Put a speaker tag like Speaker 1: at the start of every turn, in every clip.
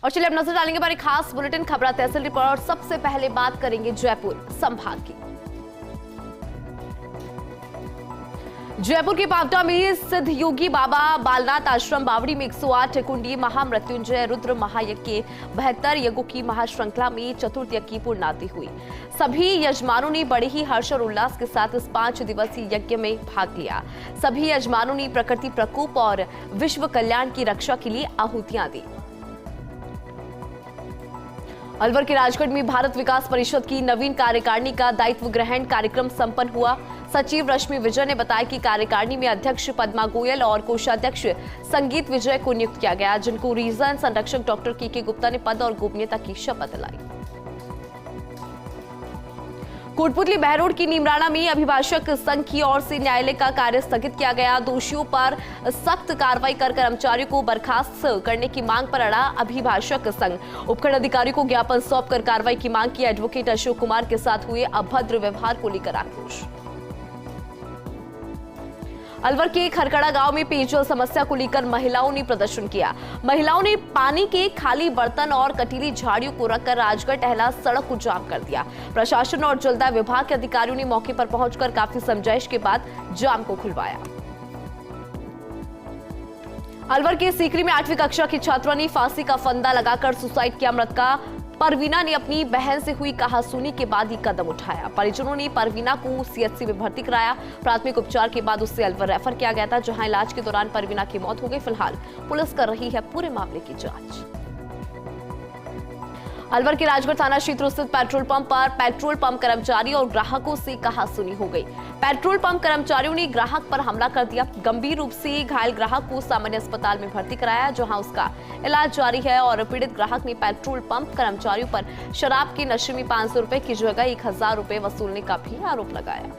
Speaker 1: और चलिए अब नजर डालेंगे हमारी खास बुलेटिन खबरा तहसील रिपोर्ट। और सबसे पहले बात करेंगे जयपुर संभाग की। जयपुर के पावटा में सिद्ध योगी बाबा बालनाथ आश्रम बावड़ी में 108 कुंडी महामृत्युंजय रुद्र महायज्ञ के 72 यज्ञों की महाश्रृंखला में चतुर्थ यज्ञ की पूर्णाहुति हुई। सभी यजमानों ने बड़े ही हर्ष और उल्लास के साथ इस 5 दिवसीय यज्ञ में भाग लिया। सभी यजमानों ने प्रकृति प्रकोप और विश्व कल्याण की रक्षा के लिए आहुतियां दी। अलवर के राजगढ़ में भारत विकास परिषद की नवीन कार्यकारिणी का दायित्व ग्रहण कार्यक्रम संपन्न हुआ। सचिव रश्मि विजय ने बताया कि कार्यकारिणी में अध्यक्ष पद्मा गोयल और कोषाध्यक्ष संगीत विजय को नियुक्त किया गया, जिनको रीजन संरक्षक डॉक्टर के गुप्ता ने पद और गोपनीयता की शपथ दिलाई। कोटपुतली बहरोड की नीमराणा में अभिभाषक संघ की ओर से न्यायालय का कार्य स्थगित किया गया। दोषियों पर सख्त कार्रवाई कर कर्मचारियों को बर्खास्त करने की मांग पर अड़ा अभिभाषक संघ। उपखंड अधिकारी को ज्ञापन सौंपकर कार्रवाई की मांग की। एडवोकेट अशोक कुमार के साथ हुए अभद्र व्यवहार को लेकर आक्रोश। अलवर के खरकड़ा गांव में पेयजल समस्या को लेकर महिलाओं ने प्रदर्शन किया। महिलाओं ने पानी के खाली बर्तन और कटीली झाड़ियों को रखकर राजगढ़ टहला सड़क को जाम कर दिया। प्रशासन और जलदाय विभाग के अधिकारियों ने मौके पर पहुंचकर काफी समझाइश के बाद जाम को खुलवाया। अलवर के सीकरी में 8वीं कक्षा की छात्रा ने फांसी का फंदा लगाकर सुसाइड किया। मृतका परवीना ने अपनी बहन से हुई कहासुनी के बाद ये कदम उठाया। परिजनों ने परवीना को सीएचसी में भर्ती कराया। प्राथमिक उपचार के बाद उसे अलवर रेफर किया गया था, जहां इलाज के दौरान परवीना की मौत हो गई। फिलहाल पुलिस कर रही है पूरे मामले की जांच। अलवर के राजगढ़ थाना क्षेत्र स्थित पेट्रोल पंप पर पेट्रोल पंप कर्मचारी और ग्राहकों से कहासुनी हो गई। पेट्रोल पंप कर्मचारियों ने ग्राहक पर हमला कर दिया। गंभीर रूप से घायल ग्राहक को सामान्य अस्पताल में भर्ती कराया, जहां उसका इलाज जारी है। और पीड़ित ग्राहक ने पेट्रोल पंप कर्मचारियों पर शराब के नशे में 500 रुपए की जगह 1000 रुपए वसूलने का भी आरोप लगाया।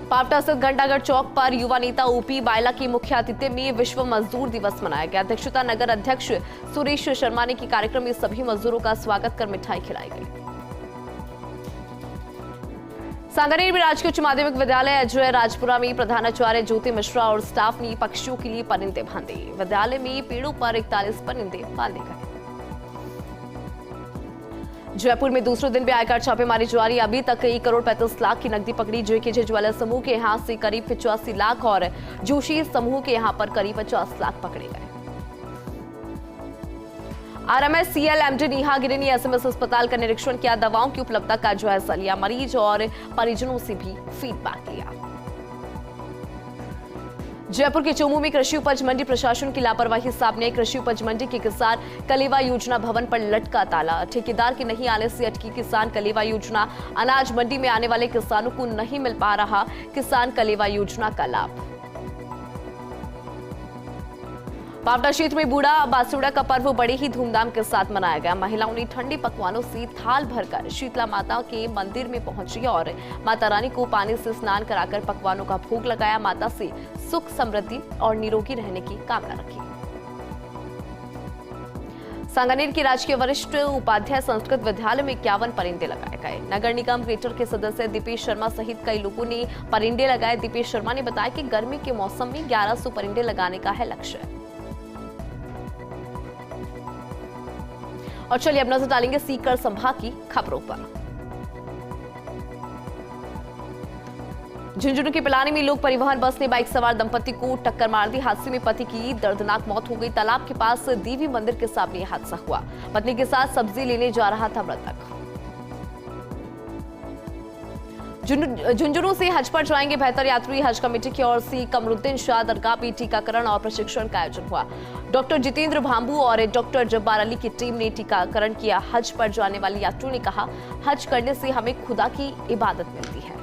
Speaker 1: पावटा स्थित घंटागढ़ चौक पर युवा नेता ओपी बायला की मुख्य आतिथ्य में विश्व मजदूर दिवस मनाया गया। अध्यक्षता नगर अध्यक्ष सुरेश शर्मा ने की। कार्यक्रम में सभी मजदूरों का स्वागत कर मिठाई खिलाई गई। सांगानेर में राजकीय उच्च माध्यमिक विद्यालय अजय राजपुरा में प्रधानाचार्य ज्योति मिश्रा और स्टाफ ने पक्षियों के लिए परिंदे बांधे। विद्यालय में पेड़ों पर 41 परिंदे बांधे गए। जयपुर में दूसरे दिन भी आयकर छापेमारी जारी। अभी तक 1 करोड़ 35 लाख की नकदी पकड़ी। जेकेजे ज्वेलर्स समूह के यहां से करीब 85 लाख और जोशी समूह के यहां पर करीब 50 लाख पकड़े गए। आरएमएस सीएल एमडी नेहा गिरी ने एसएमएस अस्पताल का निरीक्षण किया। दवाओं की उपलब्धता का जायजा लिया। मरीज और परिजनों से भी फीडबैक लिया। जयपुर के चोमू में कृषि उपज मंडी प्रशासन की लापरवाही सामने। कृषि उपज मंडी के किसान कलेवा योजना भवन पर लटका ताला। ठेकेदार के नहीं आने से अटकी किसान कलेवा योजना। अनाज मंडी में आने वाले किसानों को नहीं मिल पा रहा किसान कलेवा योजना का लाभ। पावटा क्षेत्र में बूढ़ा बासुड़ा का पर्व बड़े ही धूमधाम के साथ मनाया गया। महिलाओं ने ठंडे पकवानों से थाल भरकर शीतला माता के मंदिर में पहुंची और माता रानी को पानी से स्नान कराकर पकवानों का भोग लगाया। माता से सुख समृद्धि और निरोगी रहने की कामना रखी। सांगानेर के राजकीय वरिष्ठ उपाध्याय संस्कृत विद्यालय में 51 परिंदे लगाए गए। नगर निगम ग्रेटर के सदस्य दीपेश शर्मा सहित कई लोगों ने परिंदे लगाए। दीपेश शर्मा ने बताया कि गर्मी के मौसम में 1100 परिंदे लगाने का है लक्ष्य। और चलिए अब नजर डालेंगे सीकर संभाग की खबरों पर। झुंझुनू के पिलानी में लोक परिवहन बस ने बाइक सवार दंपति को टक्कर मार दी। हादसे में पति की दर्दनाक मौत हो गई। तालाब के पास देवी मंदिर के सामने यह हादसा हुआ। पत्नी के साथ सब्जी लेने जा रहा था मृतक। झुंझुनू से हज पर जाएंगे बेहतर यात्री। हज कमेटी की ओर से कमरुद्दीन शाह दरगाह में टीकाकरण और प्रशिक्षण का आयोजन हुआ। डॉक्टर जितेंद्र भांबू और डॉक्टर जब्बार अली की टीम ने टीकाकरण किया। हज पर जाने वाले यात्रियों ने कहा, हज करने से हमें खुदा की इबादत मिलती है।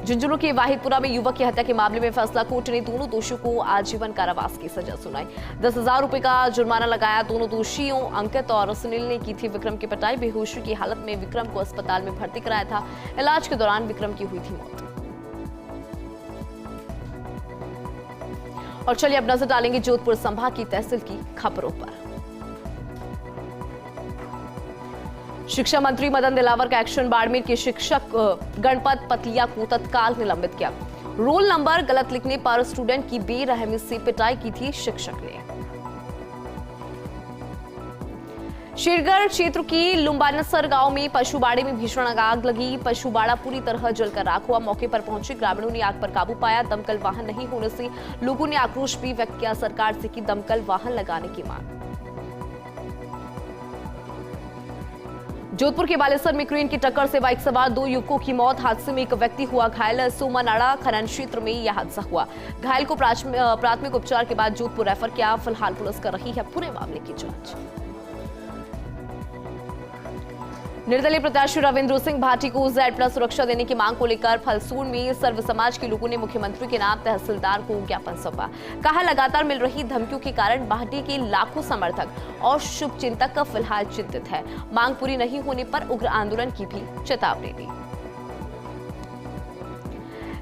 Speaker 1: झुंझुनू के वाहिदपुरा में युवक की हत्या के मामले में फैसला कोर्ट ने दोनों दोषियों को आजीवन कारावास की सजा सुनाई। 10,000 रुपए का जुर्माना लगाया। दोनों दोषियों अंकित और सुनील ने की थी विक्रम की पिटाई। बेहोशी की हालत में विक्रम को अस्पताल में भर्ती कराया था। इलाज के दौरान विक्रम की हुई थी मौत। और चलिए अब नजर डालेंगे जोधपुर संभाग की तहसील की खबरों पर। शिक्षा मंत्री मदन दिलावर का एक्शन। बाड़मेर के शिक्षक गणपत पतलिया को तत्काल निलंबित किया। रोल नंबर गलत लिखने पर स्टूडेंट की बेरहमी से पिटाई की थी शिक्षक ने। शेरगढ़ क्षेत्र की लुम्बानसर गांव में पशुबाड़े में भीषण आग लगी। पशुबाड़ा पूरी तरह जलकर राख हुआ। मौके पर पहुंचे ग्रामीणों ने आग पर काबू पाया। दमकल वाहन नहीं होने से लोगों ने आक्रोश भी व्यक्त किया। सरकार से की दमकल वाहन लगाने की मांग। जोधपुर के बालेसर में क्रेन की टक्कर से बाइक सवार 2 युवकों की मौत। हादसे में एक व्यक्ति हुआ घायल। सोमानाड़ा खनन क्षेत्र में यह हादसा हुआ। घायल को प्राथमिक उपचार के बाद जोधपुर रेफर किया। फिलहाल पुलिस कर रही है पूरे मामले की जांच। निर्दलीय प्रत्याशी रविंद्र सिंह भाटी को Z+ सुरक्षा देने की मांग को लेकर फलसूर में सर्व समाज के लोगों ने मुख्यमंत्री के नाम तहसीलदार को ज्ञापन सौंपा। कहा, लगातार मिल रही धमकियों के कारण भाटी के लाखों समर्थक और शुभचिंतक फिलहाल चिंतित है। मांग पूरी नहीं होने पर उग्र आंदोलन की भी चेतावनी दी।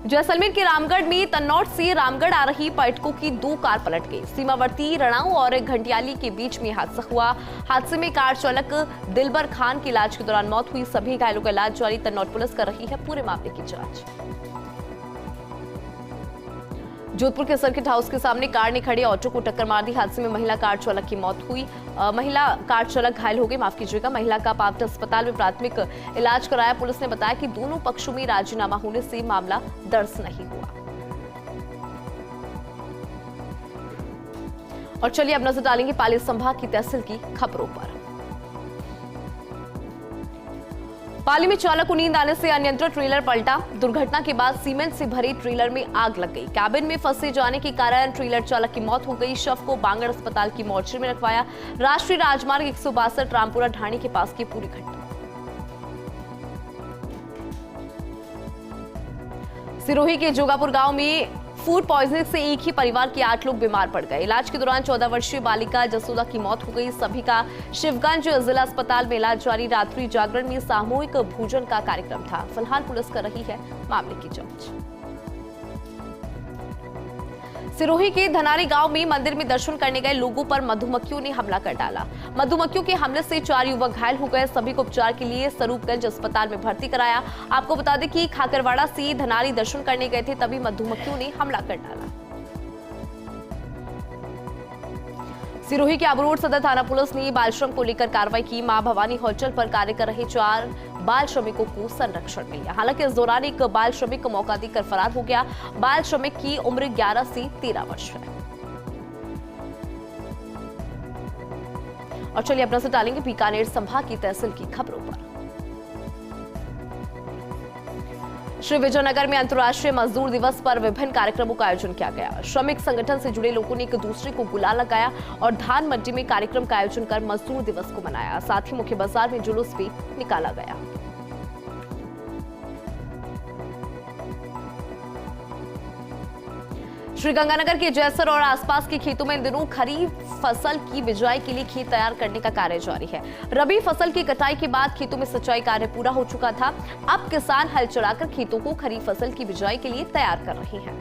Speaker 1: जैसलमेर के रामगढ़ में तन्नौट से रामगढ़ आ रही पर्यटकों की 2 कार पलट गई। सीमावर्ती रणाऊ और घंटियाली के बीच में हादसा हुआ। हादसे में कार चालक दिलबर खान की इलाज के दौरान मौत हुई। सभी घायलों का इलाज जारी। तन्नौट पुलिस कर रही है पूरे मामले की जांच। जोधपुर के सर्किट हाउस के सामने कार ने खड़े ऑटो को टक्कर मार दी। हादसे में महिला कार चालक की मौत हुई। महिला कार चालक घायल हो गई। माफ कीजिएगा। महिला का पावटा अस्पताल में प्राथमिक इलाज कराया। पुलिस ने बताया कि दोनों पक्षों में राजीनामा होने से मामला दर्ज नहीं हुआ। और चलिए अब नजर डालेंगे पाली संभाग की तहसील की खबरों पर। पाली में चालक को नींद आने से अनियंत्रित ट्रेलर पलटा। दुर्घटना के बाद सीमेंट से भरे ट्रेलर में आग लग गई। कैबिन में फंसे जाने के कारण ट्रेलर चालक की मौत हो गई। शव को बांगड़ अस्पताल की मोर्चरी में रखवाया। राष्ट्रीय राजमार्ग 162 रामपुरा ढाणी के पास की पूरी घटना। सिरोही के जोगापुर गांव में फूड पॉइजनिंग से एक ही परिवार के 8 लोग बीमार पड़ गए। इलाज के दौरान 14 वर्षीय बालिका जसोदा की मौत हो गई। सभी का शिवगंज जिला अस्पताल में इलाज जारी। रात्रि जागरण में सामूहिक भोजन का कार्यक्रम था। फिलहाल पुलिस कर रही है मामले की जांच। सिरोही के धनारी गांव में मंदिर में दर्शन करने गए लोगों पर मधुमक्खियों ने हमला कर डाला। मधुमक्खियों के हमले से 4 युवक घायल हो गए। सभी को उपचार के लिए स्वरूपगंज अस्पताल में भर्ती कराया। आपको बता दें कि खाकरवाड़ा से धनारी दर्शन करने गए थे, तभी मधुमक्खियों ने हमला कर डाला। सिरोही के आबू सदर थाना पुलिस ने बाल श्रम को लेकर कार्रवाई की। मां भवानी होटल पर कार्य कर रहे 4 बाल श्रमिकों को संरक्षण मिला। हालांकि इस दौरान एक बाल श्रमिक को मौका देकर फरार हो गया। बाल श्रमिक की उम्र 11 से 13 वर्ष है। और चलिए अब नजर डालेंगे बीकानेर संभाग की तहसील की खबरों पर। श्री विजयनगर में अंतर्राष्ट्रीय मजदूर दिवस पर विभिन्न कार्यक्रमों का आयोजन किया गया। श्रमिक संगठन से जुड़े लोगों ने एक दूसरे को गुलाल लगाया और धान मंडी में कार्यक्रम का आयोजन कर मजदूर दिवस को मनाया। साथ ही मुख्य बाजार में जुलूस भी निकाला गया। श्रीगंगानगर के जैसर और आसपास के खेतों में इन दिनों खरीफ फसल की बिजाई के लिए खेत तैयार करने का कार्य जारी है। रबी फसल की कटाई के बाद खेतों में सिंचाई कार्य पूरा हो चुका था। अब किसान हल चलाकर खेतों को खरीफ फसल की बिजाई के लिए तैयार कर रहे हैं।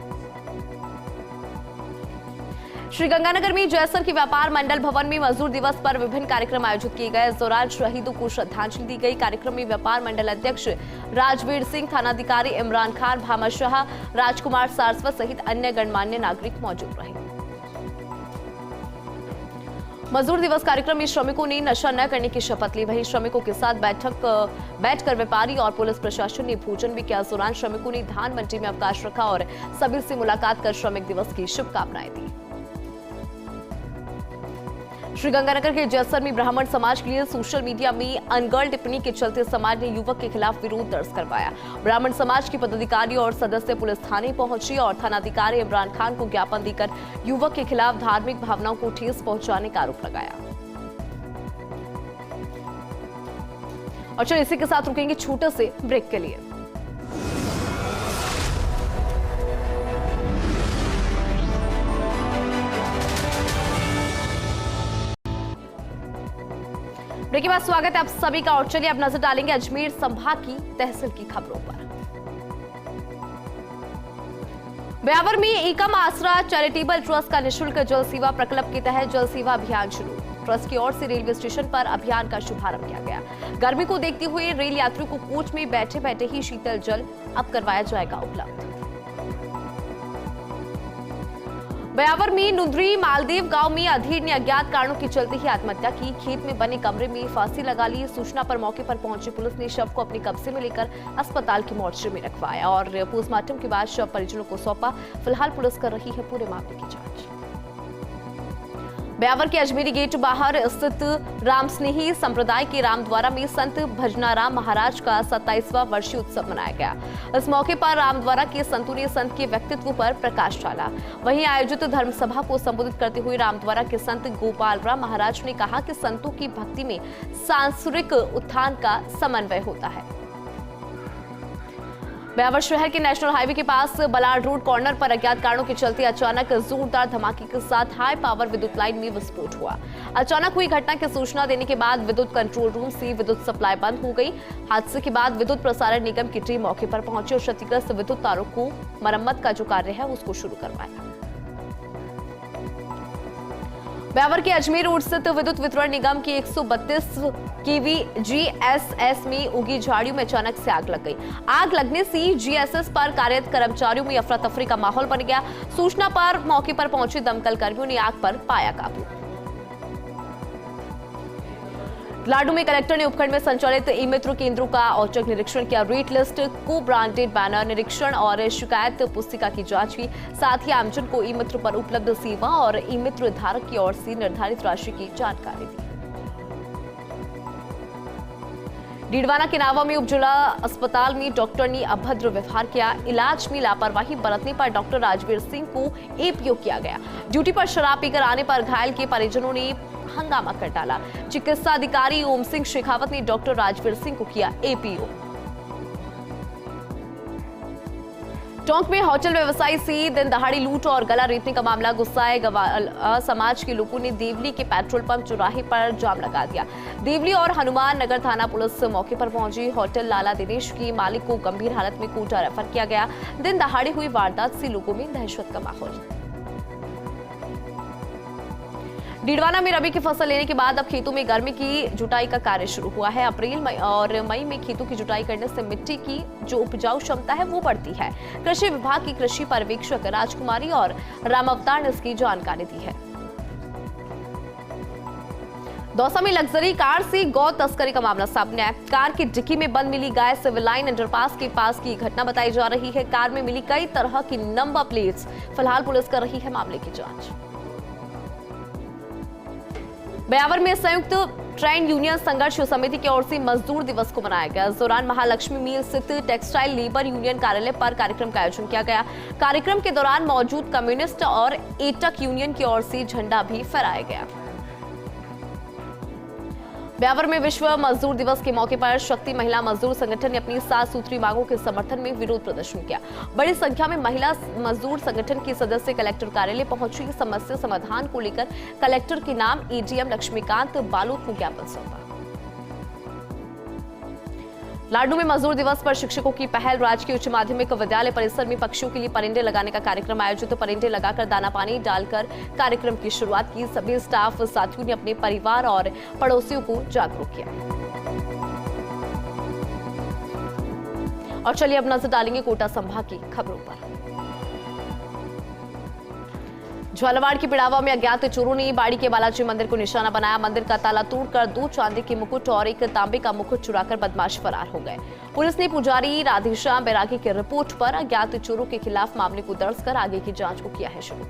Speaker 1: श्रीगंगानगर में जैसर के व्यापार मंडल भवन में मजदूर दिवस पर विभिन्न कार्यक्रम आयोजित किए गए। इस दौरान शहीदों को श्रद्धांजलि दी गई। कार्यक्रम में व्यापार मंडल अध्यक्ष राजवीर सिंह, थानाधिकारी इमरान खान, भामाशाह, राजकुमार सारस्वत सहित अन्य गणमान्य नागरिक मौजूद रहे। मजदूर दिवस कार्यक्रम में श्रमिकों ने नशा न करने की शपथ ली। वहीं श्रमिकों के साथ बैठकर व्यापारी और पुलिस प्रशासन ने भोजन भी किया। इस दौरान श्रमिकों ने धान मंडी में अवकाश रखा और सभी से मुलाकात कर श्रमिक दिवस की शुभकामनाएं दी। श्रीगंगानगर के जैसर में ब्राह्मण समाज के लिए सोशल मीडिया में अनगर्ल टिप्पणी के चलते समाज ने युवक के खिलाफ विरोध दर्ज करवाया। ब्राह्मण समाज के पदाधिकारी और सदस्य पुलिस थाने पहुंचे और थानाधिकारी इमरान खान को ज्ञापन देकर युवक के खिलाफ धार्मिक भावनाओं को ठेस पहुंचाने का आरोप लगाया। और चलिए इसी के साथ रुकेंगे छोटे से ब्रेक के लिए। ब्रेक के बाद स्वागत है आप सभी का। और चलिए अब नजर डालेंगे अजमेर संभाग की तहसील की खबरों पर। ब्यावर में एकम आसरा चैरिटेबल ट्रस्ट का निःशुल्क जल सेवा प्रकल्प के तहत जल सेवा अभियान शुरू। ट्रस्ट की ओर से रेलवे स्टेशन पर अभियान का शुभारंभ किया गया। गर्मी को देखते हुए रेल यात्रियों को कोच में बैठे बैठे ही शीतल जल अब करवाया जाएगा उपलब्ध। ब्यावर में नुद्री मालदेव गांव में अधीर ने अज्ञात कारणों के चलते ही आत्महत्या की। खेत में बने कमरे में फांसी लगा ली। सूचना पर मौके पर पहुंची पुलिस ने शव को अपने कब्जे में लेकर अस्पताल की मोर्चरी में रखवाया और पोस्टमार्टम के बाद शव परिजनों को सौंपा। फिलहाल पुलिस कर रही है पूरे मामले की जांच। ब्यावर के अजमेरी गेट बाहर स्थित रामस्नेही संप्रदाय के रामद्वारा में संत भजनाराम महाराज का 27वां वर्षीय उत्सव मनाया गया। इस मौके पर रामद्वारा के संतों ने संत के व्यक्तित्व पर प्रकाश डाला। वहीं आयोजित धर्मसभा को संबोधित करते हुए रामद्वारा के संत गोपाल राम महाराज ने कहा कि संतों की भक्ति में सांसारिक उत्थान का समन्वय होता है। ब्यावर शहर के नेशनल हाईवे के पास बलाड रोड कॉर्नर पर अज्ञात कारणों के चलते अचानक जोरदार धमाके के साथ हाई पावर विद्युत लाइन में विस्फोट हुआ। अचानक हुई घटना की सूचना देने के बाद विद्युत कंट्रोल रूम से विद्युत सप्लाई बंद हो गई। हादसे के बाद विद्युत प्रसारण निगम की टीम मौके पर पहुंची और क्षतिग्रस्त विद्युत तारों को मरम्मत का जो कार्य है उसको शुरू करवाया। ब्यावर के अजमेर रोड स्थित विद्युत वितरण निगम की 132 केवी जीएसएस में उगी झाड़ियों में अचानक से आग लग गई। आग लगने से जीएसएस पर कार्यरत कर्मचारियों में अफरा तफरी का माहौल बन गया। सूचना पर मौके पर पहुंचे दमकल कर्मियों ने आग पर पाया काबू। लाडू में कलेक्टर ने उपखंड में संचालित ई मित्र केंद्रों का औचक निरीक्षण किया। रेट लिस्ट, को ब्रांडेड बैनर निरीक्षण और शिकायत पुस्तिका की जांच की। साथ ही आमजन को ई मित्र पर उपलब्ध सेवा और ई मित्र धारक की ओर से निर्धारित राशि की जानकारी दी। डीडवाना के नावा में उपजिला अस्पताल में डॉक्टर ने अभद्र व्यवहार किया। इलाज में लापरवाही बरतने पर डॉक्टर राजवीर सिंह को एपीओ किया गया। ड्यूटी पर शराब पीकर आने पर घायल के परिजनों ने हंगामा कर डाला। चिकित्सा अधिकारी ओम सिंह शेखावत ने डॉक्टर राजवीर सिंह को किया एपीओ। टोंक में होटल व्यवसायी से दिन दहाड़ी लूट और गला रेतने का मामला गुस्साए समाज के लोगों ने देवली के पेट्रोल पंप चौराहे पर जाम लगा दिया। देवली और हनुमान नगर थाना पुलिस मौके पर पहुंची। होटल लाला दिनेश की मालिक को गंभीर हालत में कोटा रेफर किया गया। दिन दहाड़ी हुई वारदात से लोगों में दहशत का माहौल। डीडवाना में रबी की फसल लेने के बाद अब खेतों में गर्मी की जुताई का कार्य शुरू हुआ है। अप्रैल और मई में खेतों की जुताई करने से मिट्टी की जो उपजाऊ क्षमता है वो बढ़ती है। कृषि विभाग की कृषि पर्यवेक्षक राजकुमारी और रामावतार ने इसकी जानकारी दी है। दौसा में लग्जरी कार से गौ तस्करी का मामला सामने आया। कार की डिक्की में बंद मिली गाय सिविल लाइन अंडरपास के पास की घटना बताई जा रही है। कार में मिली कई तरह की नंबर प्लेट्स। फिलहाल पुलिस कर रही है मामले की जांच। ब्यावर में संयुक्त ट्रेड यूनियन संघर्ष समिति की ओर से मजदूर दिवस को मनाया गया। इस दौरान महालक्ष्मी मिल स्थित टेक्सटाइल लेबर यूनियन कार्यालय पर कार्यक्रम का आयोजन किया गया। कार्यक्रम के दौरान मौजूद कम्युनिस्ट और एटक यूनियन की ओर से झंडा भी फहराया गया। ब्यावर में विश्व मजदूर दिवस के मौके पर शक्ति महिला मजदूर संगठन ने अपनी 7 सूत्री मांगों के समर्थन में विरोध प्रदर्शन किया। बड़ी संख्या में महिला मजदूर संगठन के सदस्य कलेक्टर कार्यालय पहुंची। समस्या समाधान को लेकर कलेक्टर के नाम एडीएम लक्ष्मीकांत बालोत को ज्ञापन सौंपा। लाडू में मजदूर दिवस पर शिक्षकों की पहल। राजकीय उच्च माध्यमिक विद्यालय परिसर में पक्षियों के लिए परिंदे लगाने का कार्यक्रम आयोजित। परिंदे लगाकर दाना पानी डालकर कार्यक्रम की शुरुआत की। सभी स्टाफ साथियों ने अपने परिवार और पड़ोसियों को जागरूक किया। और चलिए अब नजर डालेंगे कोटा संभाग की खबरों पर। झालावाड़ की पिड़ावा में अज्ञात चोरों ने बाड़ी के बालाजी मंदिर को निशाना बनाया। मंदिर का ताला तोड़कर 2 चांदी के मुकुट और 1 तांबे का मुकुट चुराकर बदमाश फरार हो गए। पुलिस ने पुजारी राधेश्याम बैरागी की रिपोर्ट पर अज्ञात चोरों के खिलाफ मामले को दर्ज कर आगे की जांच को किया है शुरू।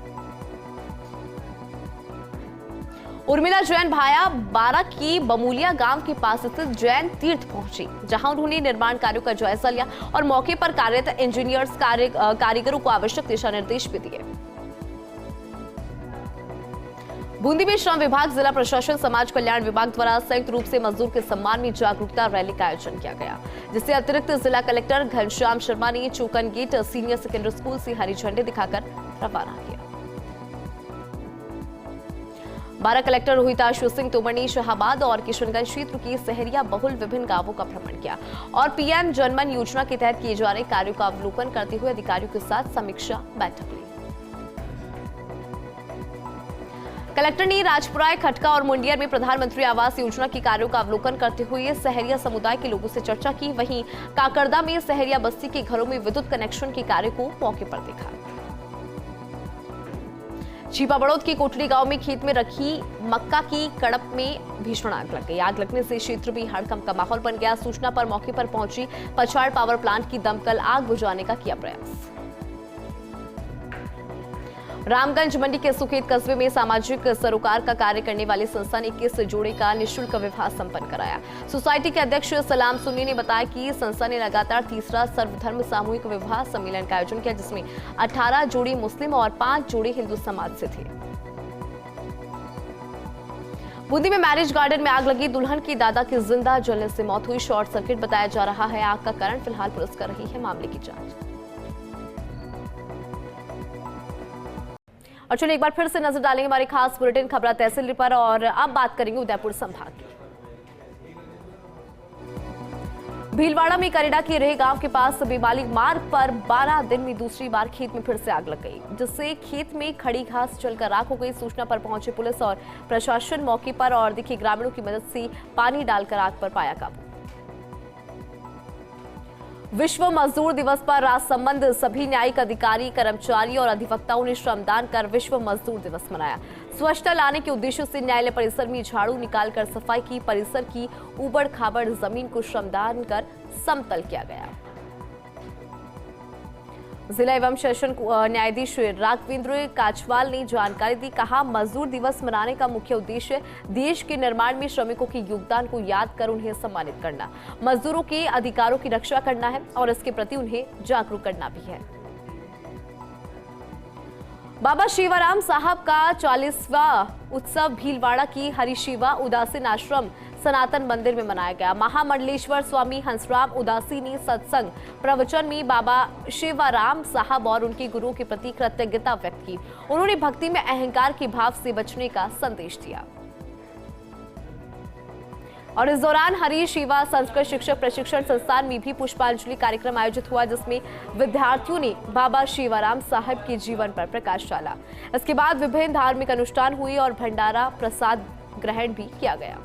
Speaker 1: उर्मिला जैन भाया 12 की बमूलिया गांव के पास स्थित जैन तीर्थ पहुंची, जहां उन्होंने निर्माण कार्यों का जायजा लिया और मौके पर कार्यरत इंजीनियर्स कारीगरों को आवश्यक दिशा निर्देश भी दिए। बूंदी में श्रम विभाग, जिला प्रशासन, समाज कल्याण विभाग द्वारा संयुक्त रूप से मजदूर के सम्मान में जागरूकता रैली का आयोजन किया गया, जिससे अतिरिक्त जिला कलेक्टर घनश्याम शर्मा ने चोकन गेट सीनियर सेकेंडरी स्कूल से हरी झंडे दिखाकर रवाना किया। 12 कलेक्टर रोहिताश सिंह तोमर ने शाहबाद और किशनगंज क्षेत्र की सहरिया बहुल विभिन्न गांवों का भ्रमण किया और पीएम जनमन योजना के तहत किए जा रहे कार्यों का अवलोकन करते हुए अधिकारियों के साथ समीक्षा बैठक ली। कलेक्टर ने राजपुराय, खटका और मुंडियर में प्रधानमंत्री आवास योजना के कार्यों का अवलोकन करते हुए सहरिया समुदाय के लोगों से चर्चा की। वहीं काकरदा में सहरिया बस्ती के घरों में विद्युत कनेक्शन के कार्य को मौके पर देखा। छिपा बड़ौद की कोटड़ी गांव में खेत में रखी मक्का की कड़प में भीषण आग लग गई। आग लगने से क्षेत्र में हड़कंप का माहौल बन गया। सूचना पर मौके पर पहुंची पछाड़ पावर प्लांट की दमकल आग बुझाने का किया प्रयास। रामगंज मंडी के सुखेत कस्बे में सामाजिक सरोकार का कार्य करने वाली संस्था ने 21 जोड़े का निःशुल्क विवाह संपन्न कराया। सोसाइटी के अध्यक्ष सलाम सुन्नी ने बताया कि संस्था ने लगातार तीसरा सर्वधर्म सामूहिक विवाह सम्मेलन का आयोजन किया, जिसमें 18 जोड़ी मुस्लिम और 5 जोड़ी हिंदू समाज से थे। बूंदी में मैरिज गार्डन में आग लगी। दुल्हन की दादा की जिंदा जलने से मौत हुई। शॉर्ट सर्किट बताया जा रहा है। आग का कारण फिलहाल पुलिस कर रही है मामले की जांच। और चलिए एक बार फिर से नजर डालेंगे हमारी खास बुलेटिन खबरा तहसील पर, और अब बात करेंगे उदयपुर संभाग की। भीलवाड़ा में करेड़ा के रेह गांव के पास बेबाली मार्ग पर 12 दिन में दूसरी बार खेत में फिर से आग लग गई, जिससे खेत में खड़ी घास जलकर राख हो गई। सूचना पर पहुंचे पुलिस और प्रशासन मौके पर और देखिए ग्रामीणों की मदद से पानी डालकर आग पर पाया काबू। विश्व मजदूर दिवस पर राजसमंद सभी न्यायिक अधिकारी, कर्मचारी और अधिवक्ताओं ने श्रमदान कर विश्व मजदूर दिवस मनाया। स्वच्छता लाने के उद्देश्य से न्यायालय परिसर में झाड़ू निकालकर सफाई की। परिसर की उबड़ खाबड़ जमीन को श्रमदान कर समतल किया गया। जिला एवं सेशन न्यायाधीश राघवेंद्र काचवाल ने जानकारी दी। कहा, मजदूर दिवस मनाने का मुख्य उद्देश्य देश के निर्माण में श्रमिकों के योगदान को याद कर उन्हें सम्मानित करना, मजदूरों के अधिकारों की रक्षा करना है और इसके प्रति उन्हें जागरूक करना भी है। बाबा शिवाराम साहब का 40वां उत्सव भीलवाड़ा की हरिशिवा उदासीन आश्रम सनातन मंदिर में मनाया गया। महामंडलेश्वर स्वामी हंसराम उदासी ने सत्संग प्रवचन में बाबा शिवाराम साहब और उनके गुरुओं के प्रति कृतज्ञता व्यक्त की। उन्होंने भक्ति में अहंकार के भाव से बचने का संदेश दिया। और इस दौरान हरि शिवा संस्कृत शिक्षक प्रशिक्षण संस्थान में भी पुष्पांजलि कार्यक्रम आयोजित हुआ, जिसमें विद्यार्थियों ने बाबा शिवाराम साहब के जीवन पर प्रकाश डाला। इसके बाद विभिन्न धार्मिक अनुष्ठान हुए और भंडारा प्रसाद ग्रहण भी किया गया।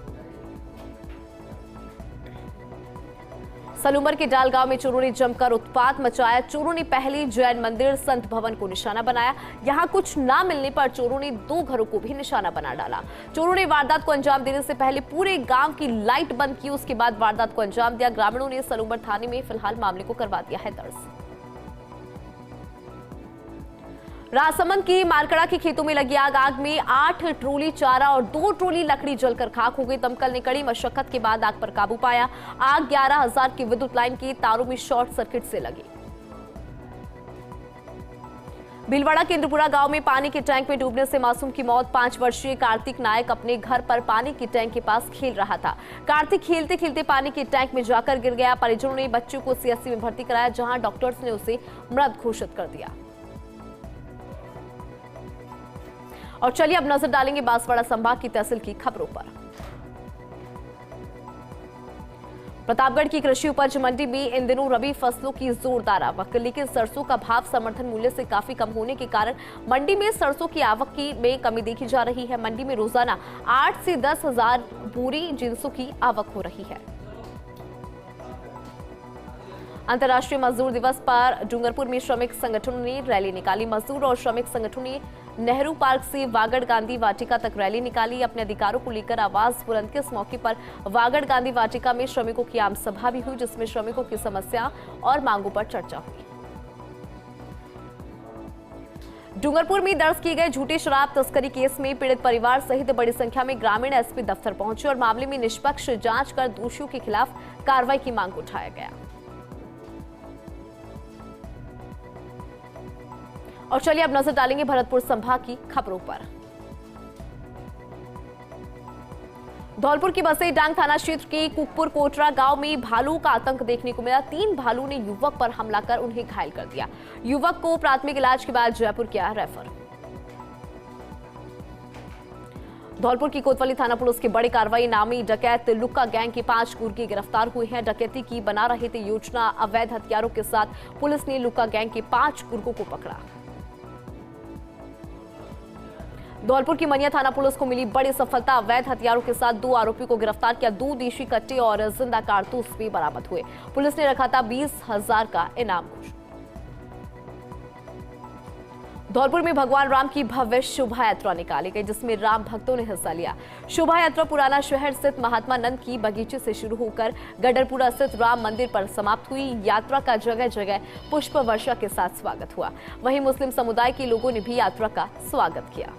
Speaker 1: सलूमर के डाल गांव में चोरों ने जमकर उत्पात मचाया। चोरों ने पहले जैन मंदिर संत भवन को निशाना बनाया। यहां कुछ ना मिलने पर चोरों ने 2 घरों को भी निशाना बना डाला। चोरों ने वारदात को अंजाम देने से पहले पूरे गांव की लाइट बंद की, उसके बाद वारदात को अंजाम दिया। ग्रामीणों ने सलूमर थाने में फिलहाल मामले को करवा दिया है दर्ज। राजसमंद की मारकड़ा के खेतों में लगी आग में 8 ट्रोली चारा और 2 ट्रोली लकड़ी जलकर खाक हो गई। दमकल ने कड़ी मशक्कत के बाद आग पर काबू पाया। आग 11,000 की विद्युत लाइन के तारों में शॉर्ट सर्किट से लगी। भीलवाड़ा के इंद्रपुरा गांव में पानी के टैंक में डूबने से मासूम की मौत। 5 वर्षीय कार्तिक नायक अपने घर पर पानी के टैंक के पास खेल रहा था। कार्तिक खेलते खेलते पानी के टैंक में जाकर गिर गया। परिजनों ने बच्चे को सीएचसी में भर्ती कराया, जहां डॉक्टर्स ने उसे मृत घोषित कर दिया। और चलिए अब नजर डालेंगे बांसवाड़ा संभाग की तहसील की खबरों पर। प्रतापगढ़ की कृषि उपज मंडी में इन दिनों रबी फसलों की जोरदार आवक, लेकिन सरसों का भाव समर्थन मूल्य से काफी कम होने के कारण मंडी में सरसों की आवक में कमी देखी जा रही है। मंडी में रोजाना 8 से 10 हजार बोरी जिंसों की आवक हो रही है। अंतर्राष्ट्रीय मजदूर दिवस पर डूंगरपुर में श्रमिक संगठनों ने रैली निकाली। मजदूर और श्रमिक संगठनों ने नेहरू पार्क से वागड़ गांधी वाटिका तक रैली निकाली। अपने अधिकारों को लेकर आवाज बुलंद की। इस मौके पर वागड़ गांधी वाटिका में श्रमिकों की आम सभा भी हुई, जिसमें श्रमिकों की समस्या और मांगों पर चर्चा हुई। डूंगरपुर में दर्ज किए गए झूठी शराब तस्करी केस में पीड़ित परिवार सहित बड़ी संख्या में ग्रामीण एसपी दफ्तर पहुंचे और मामले में निष्पक्ष जांच कर दोषियों के खिलाफ कार्रवाई की मांग उठाया गया। और चलिए अब नजर डालेंगे भरतपुर संभाग की खबरों पर। धौलपुर की बसई डांग थाना क्षेत्र के कुकपुर कोटरा गांव में भालू का आतंक देखने को मिला। 3 भालू ने युवक पर हमला कर उन्हें घायल कर दिया। युवक को प्राथमिक इलाज के बाद जयपुर किया रेफर। धौलपुर की कोतवाली थाना पुलिस की बड़ी कार्रवाई। नामी डकैत लुक्का गैंग के 5 गुर्गे गिरफ्तार हुए हैं। डकैती की बना रहे थे योजना। अवैध हथियारों के साथ पुलिस ने लुक्का गैंग के 5 गुर्गों को पकड़ा। धौलपुर की मनिया थाना पुलिस को मिली बड़ी सफलता। अवैध हथियारों के साथ 2 आरोपियों को गिरफ्तार किया। 2 देशी कट्टे और जिंदा कारतूस भी बरामद हुए। पुलिस ने रखा था 20,000 का इनाम घोषित। धौलपुर में भगवान राम की भव्य शोभा यात्रा निकाली गई, जिसमें राम भक्तों ने हिस्सा लिया। शोभा यात्रा पुराना शहर स्थित महात्मा नंद की बगीचे से शुरू होकर गडरपुरा स्थित राम मंदिर पर समाप्त हुई। यात्रा का जगह जगह पुष्प वर्षा के साथ स्वागत हुआ। वहीं मुस्लिम समुदाय के लोगों ने भी यात्रा का स्वागत किया।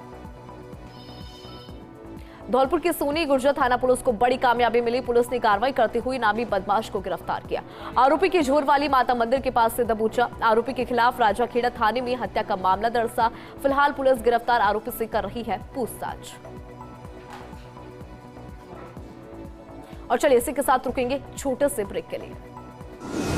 Speaker 1: धौलपुर के सोनी गुर्जर थाना पुलिस को बड़ी कामयाबी मिली। पुलिस ने कार्रवाई करते हुए नामी बदमाश को गिरफ्तार किया। आरोपी की झोर वाली माता मंदिर के पास से दबोचा। आरोपी के खिलाफ राजाखेड़ा थाने में हत्या का मामला दर्ज था। फिलहाल पुलिस गिरफ्तार आरोपी से कर रही है पूछताछ। और चलिए इसी के साथ रुकेंगे छोटे से ब्रेक के लिए।